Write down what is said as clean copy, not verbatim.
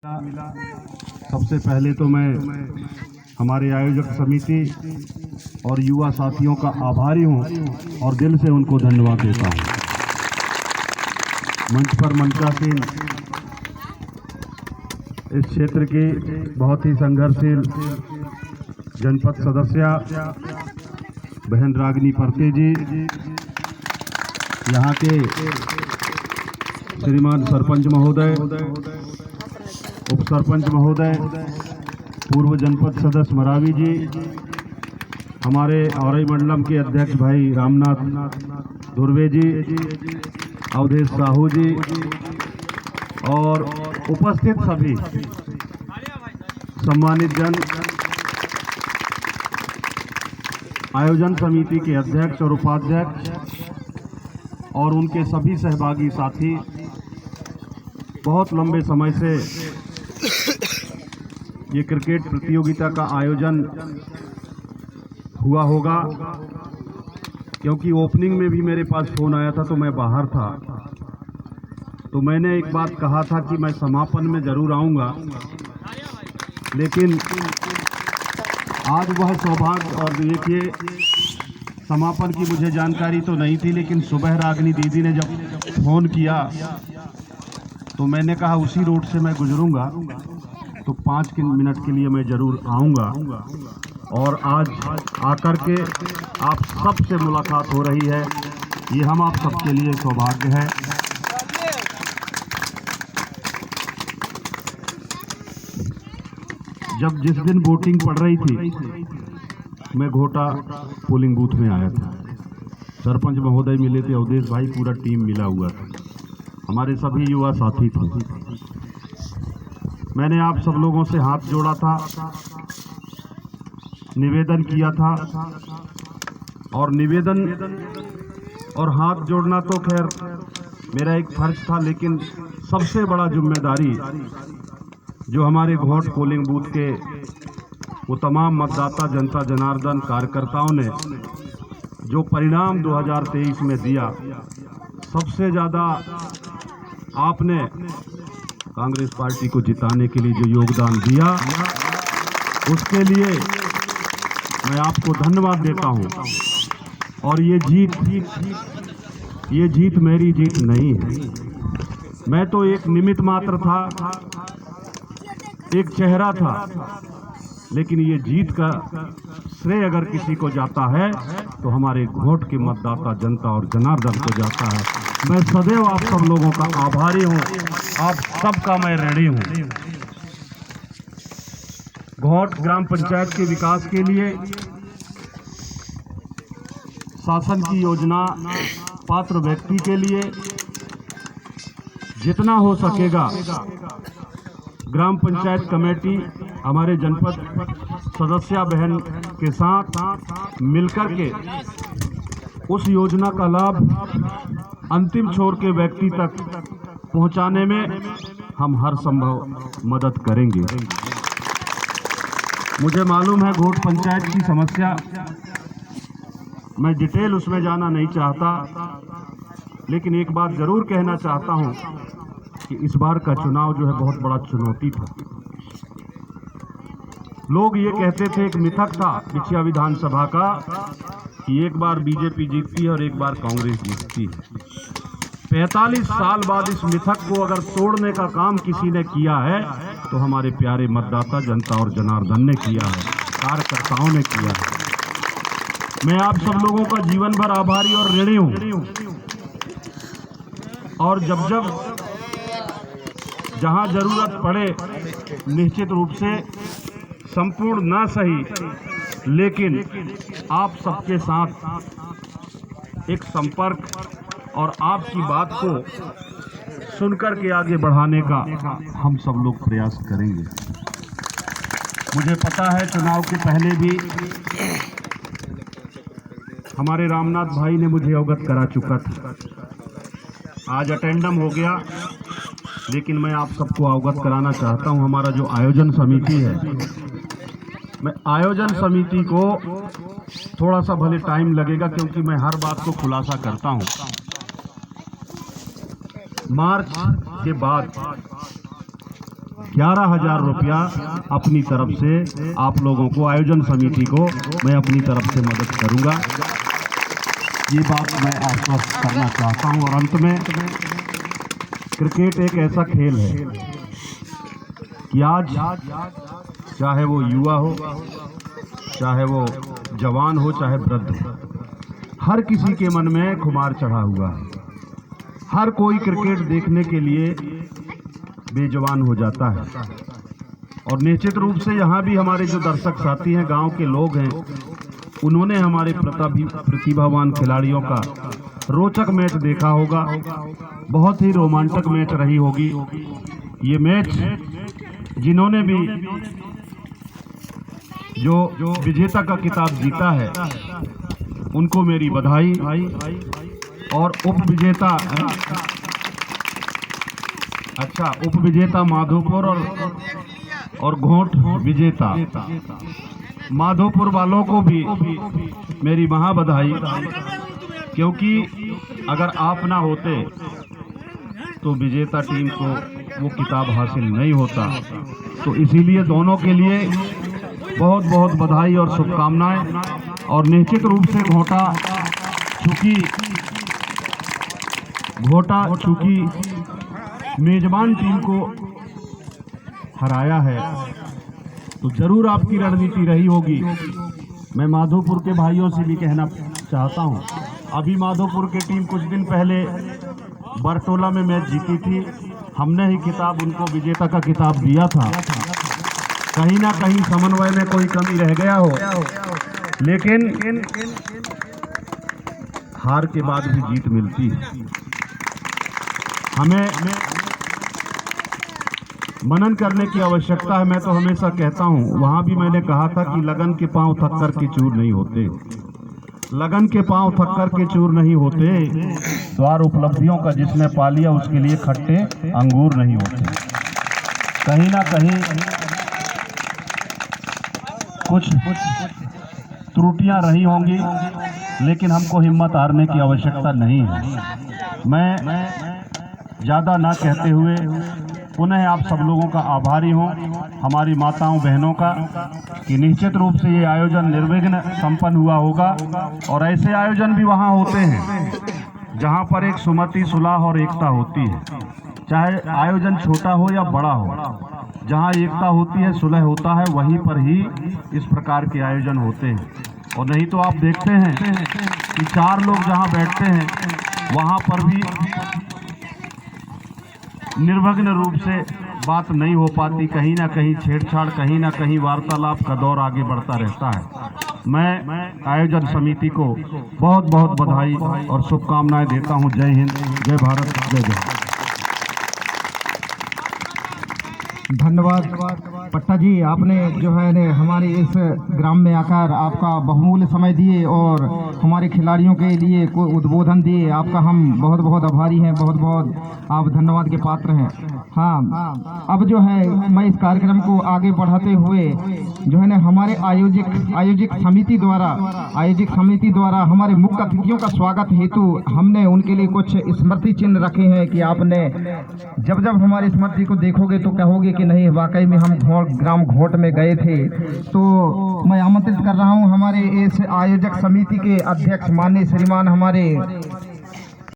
सबसे पहले तो मैं हमारे आयोजक समिति और युवा साथियों का आभारी हूं और दिल से उनको धन्यवाद देता हूं। मंच पर मंचासीन इस क्षेत्र की बहुत ही संघर्षशील जनपद सदस्या बहन रागिनी परते जी, यहाँ के श्रीमान सरपंच महोदय, उप सरपंच महोदय, पूर्व जनपद सदस्य मरावी जी, हमारे औरई मंडलम के अध्यक्ष भाई रामनाथ धुर्वे जी, अवधेश साहू जी और उपस्थित सभी सम्मानित जन, आयोजन समिति के अध्यक्ष और उपाध्यक्ष और उनके सभी सहभागी साथी। बहुत लंबे समय से ये क्रिकेट प्रतियोगिता का आयोजन हुआ होगा, क्योंकि ओपनिंग में भी मेरे पास फ़ोन आया था तो मैं बाहर था। तो मैंने एक बात कहा था कि मैं समापन में ज़रूर आऊँगा, लेकिन आज वह सौभाग्य, और देखिए समापन की मुझे जानकारी तो नहीं थी, लेकिन सुबह रागिनी दीदी ने जब फ़ोन किया तो मैंने कहा उसी रोड से मैं गुजरूंगा तो 5 मिनट के लिए मैं ज़रूर आऊंगा। और आज आकर के आप सब से मुलाकात हो रही है, ये हम आप सबके लिए सौभाग्य है। जब जिस दिन वोटिंग पड़ रही थी मैं घोटा पोलिंग बूथ में आया था, सरपंच महोदय मिले थे, अवधेश भाई, पूरा टीम मिला हुआ था, हमारे सभी युवा साथी थे। मैंने आप सब लोगों से हाथ जोड़ा था, निवेदन किया था, और निवेदन और हाथ जोड़ना तो खैर मेरा एक फर्ज था, लेकिन सबसे बड़ा जिम्मेदारी जो हमारे घोट पोलिंग बूथ के वो तमाम मतदाता जनता जनार्दन कार्यकर्ताओं ने जो परिणाम 2023 में दिया, सबसे ज़्यादा आपने कांग्रेस पार्टी को जिताने के लिए जो योगदान दिया, उसके लिए मैं आपको धन्यवाद देता हूं। और ये जीत मेरी जीत नहीं है, मैं तो एक निमित्त मात्र था, एक चेहरा था, लेकिन ये जीत का श्रेय अगर किसी को जाता है तो हमारे घोट के मतदाता जनता और जनार्दन को जाता है। मैं सदैव आप सब लोगों का आभारी हूं, आप सबका मैं ऋणी हूं। घोट ग्राम पंचायत के विकास के लिए शासन की योजना पात्र व्यक्ति के लिए जितना हो सकेगा ग्राम पंचायत कमेटी हमारे जनपद सदस्या बहन के साथ मिलकर के उस योजना का लाभ अंतिम छोर के व्यक्ति तक पहुंचाने में हम हर संभव मदद करेंगे। मुझे मालूम है घोट पंचायत की समस्या, मैं डिटेल उसमें जाना नहीं चाहता, लेकिन एक बात जरूर कहना चाहता हूं कि इस बार का चुनाव जो है बहुत बड़ा चुनौती था। लोग ये कहते थे, एक मिथक था पिछला विधानसभा का कि एक बार बीजेपी जीतती है और एक बार कांग्रेस जीतती है। 45 साल बाद इस मिथक को अगर तोड़ने का काम किसी ने किया है तो हमारे प्यारे मतदाता जनता और जनार्दन ने किया है, कार्यकर्ताओं ने किया है। मैं आप सब लोगों का जीवन भर आभारी और ऋणी हूं। और जब जब जहां जरूरत पड़े, निश्चित रूप से संपूर्ण ना सही, लेकिन आप सबके साथ एक संपर्क और आपकी बात को सुनकर के आगे बढ़ाने का हम सब लोग प्रयास करेंगे। मुझे पता है चुनाव के पहले भी हमारे रामनाथ भाई ने मुझे अवगत करा चुका था, आज अटेंडम हो गया, लेकिन मैं आप सबको अवगत कराना चाहता हूं। हमारा जो आयोजन समिति है, मैं आयोजन समिति को थोड़ा सा भले टाइम लगेगा, क्योंकि मैं हर बात को खुलासा करता हूं। मार्च के बाद 11,000 रुपया अपनी तरफ से आप लोगों को, आयोजन समिति को मैं अपनी तरफ से मदद करूंगा। ये बात मैं आश्वस्त करना चाहता हूं। और अंत में, क्रिकेट एक ऐसा खेल है कि आज चाहे वो युवा हो, चाहे वो जवान हो, चाहे वृद्ध हो, हर किसी के मन में खुमार चढ़ा हुआ है। हर कोई क्रिकेट देखने के लिए बेजवान हो जाता है। और निश्चित रूप से यहाँ भी हमारे जो दर्शक साथी हैं, गांव के लोग हैं, उन्होंने हमारे प्रतिभावान खिलाड़ियों का रोचक मैच देखा होगा। बहुत ही रोमांचक मैच रही होगी ये मैच। जिन्होंने भी जो विजेता का खिताब जीता है, उनको मेरी बधाई। और उपविजेता उपविजेता माधोपुर और घोट विजेता माधोपुर वालों को भी मेरी महाबधाई, क्योंकि अगर आप ना होते तो विजेता टीम को वो खिताब हासिल नहीं होता। तो इसीलिए दोनों के लिए बहुत बहुत बधाई और शुभकामनाएं। और निश्चित रूप से चूंकि मेजबान टीम को हराया है, तो जरूर आपकी रणनीति रही होगी। मैं माधोपुर के भाइयों से भी कहना चाहता हूं, अभी माधोपुर की टीम कुछ दिन पहले बरटोला में मैच जीती थी। हमने ही खिताब उनको, विजेता का खिताब दिया था। कहीं ना कहीं समन्वय में कोई कमी रह गया हो, लेकिन हार के बाद भी जीत मिलती है। हमें मनन करने की आवश्यकता है। मैं तो हमेशा कहता हूं, वहां भी मैंने कहा था कि लगन के पांव थक कर के चूर नहीं होते। लगन के पांव थक कर के चूर नहीं होते। द्वार उपलब्धियों का जिसने पा लिया, उसके लिए खट्टे अंगूर नहीं होते। कहीं ना कहीं कुछ त्रुटियां रही होंगी, लेकिन हमको हिम्मत हारने की आवश्यकता नहीं है। मैं ज़्यादा ना कहते हुए पुनः आप सब लोगों का आभारी हूँ, हमारी माताओं बहनों का, कि निश्चित रूप से ये आयोजन निर्विघ्न संपन्न हुआ होगा। और ऐसे आयोजन भी वहाँ होते हैं जहाँ पर एक सुमति, सुलह और एकता होती है। चाहे आयोजन छोटा हो या बड़ा हो, जहाँ एकता होती है, सुलह होता है, वहीं पर ही इस प्रकार के आयोजन होते हैं। और नहीं तो आप देखते हैं कि 4 लोग जहाँ बैठते हैं, वहाँ पर भी निर्विघ्न रूप से बात नहीं हो पाती। कहीं ना कहीं छेड़छाड़, कहीं ना कहीं वार्तालाप का दौर आगे बढ़ता रहता है। मैं आयोजन समिति को बहुत बहुत बधाई और शुभकामनाएं देता हूं। जय हिंद, जय भारत, जय जय। धन्यवाद पट्टा जी, आपने जो है हमारे इस ग्राम में आकर आपका बहुमूल्य समय दिए और हमारे खिलाड़ियों के लिए कोई उद्बोधन दिए। आपका हम बहुत बहुत आभारी हैं, बहुत बहुत आप धन्यवाद के पात्र हैं। हाँ, अब जो है मैं इस कार्यक्रम को आगे बढ़ाते हुए जो है हमारे आयोजक समिति द्वारा हमारे मुख्य अतिथियों का स्वागत हेतु हमने उनके लिए कुछ स्मृति चिन्ह रखे हैं कि आपने जब हमारी स्मृति को देखोगे तो कहोगे कि नहीं, वाकई में हम ग्राम घोट में गए थे। तो मैं आमंत्रित कर रहा हूं हमारे इस आयोजक समिति के अध्यक्ष माननीय श्रीमान हमारे